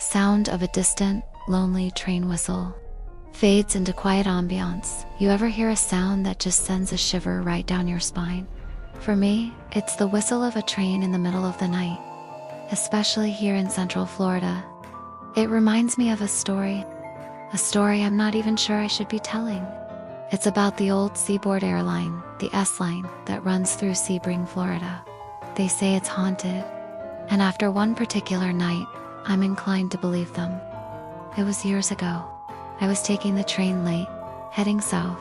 Sound of a distant, lonely train whistle fades into quiet ambiance. You ever hear a sound that just sends a shiver right down your spine? For me, it's the whistle of a train in the middle of the night, especially here in Central Florida. It reminds me of a story I'm not even sure I should be telling. It's about the old Seaboard airline, the S-Line, that runs through Sebring, Florida. They say it's haunted, and after one particular night, I'm inclined to believe them. It was years ago. I was taking the train late, heading south.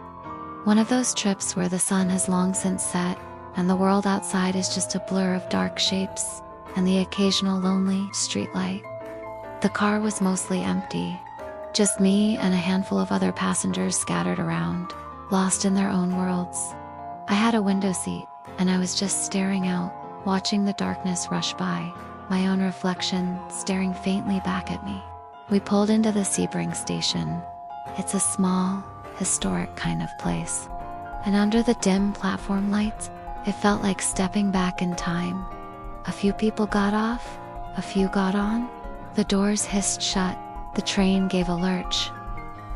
One of those trips where the sun has long since set, and the world outside is just a blur of dark shapes and the occasional lonely streetlight. The car was mostly empty, just me and a handful of other passengers scattered around, lost in their own worlds. I had a window seat, and I was just staring out, watching the darkness rush by, my own reflection staring faintly back at me. We pulled into the Sebring station. It's a small, historic kind of place, and under the dim platform lights, it felt like stepping back in time. A few people got off, a few got on, the doors hissed shut, the train gave a lurch,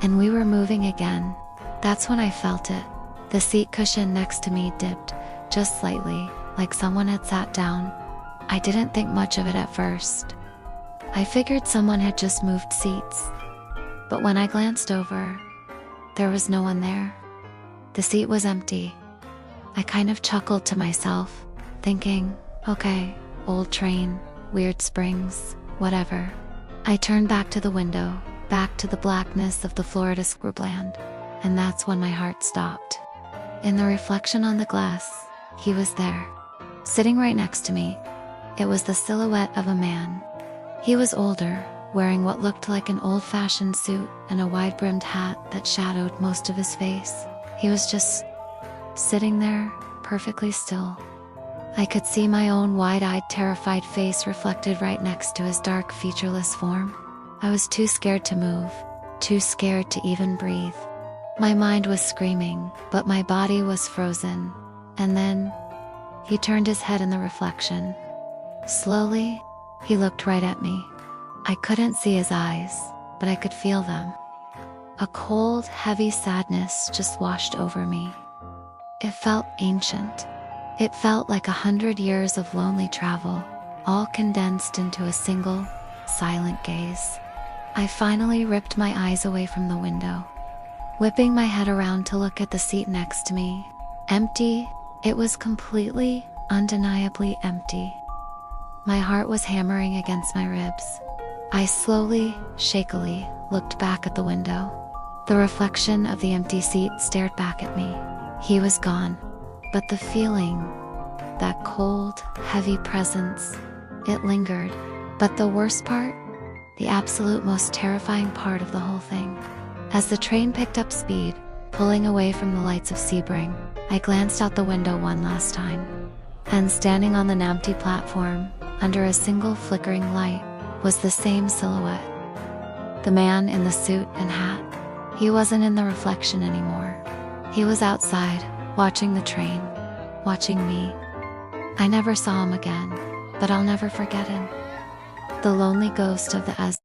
and we were moving again. That's when I felt it. The seat cushion next to me dipped, just slightly, like someone had sat down. I didn't think much of it at first. I figured someone had just moved seats. But when I glanced over, there was no one there. The seat was empty. I kind of chuckled to myself, thinking, okay, old train, weird springs, whatever. I turned back to the window, back to the blackness of the Florida scrubland, and that's when my heart stopped. In the reflection on the glass, he was there, sitting right next to me. It was the silhouette of a man. He was older, wearing what looked like an old-fashioned suit and a wide-brimmed hat that shadowed most of his face. He was just sitting there, perfectly still. I could see my own wide-eyed, terrified face reflected right next to his dark, featureless form. I was too scared to move, too scared to even breathe. My mind was screaming, but my body was frozen. And then, he turned his head in the reflection. Slowly, he looked right at me. I couldn't see his eyes, but I could feel them. A cold, heavy sadness just washed over me. It felt ancient. It felt like 100 years of lonely travel, all condensed into a single, silent gaze. I finally ripped my eyes away from the window, whipping my head around to look at the seat next to me. Empty. It was completely, undeniably empty. My heart was hammering against my ribs. I slowly, shakily, looked back at the window. The reflection of the empty seat stared back at me. He was gone. But the feeling, that cold, heavy presence, it lingered. But the worst part, the absolute most terrifying part of the whole thing. As the train picked up speed, pulling away from the lights of Sebring, I glanced out the window one last time. And standing on an empty platform, under a single flickering light, was the same silhouette. The man in the suit and hat. He wasn't in the reflection anymore. He was outside, watching the train, watching me. I never saw him again, but I'll never forget him. The lonely ghost of the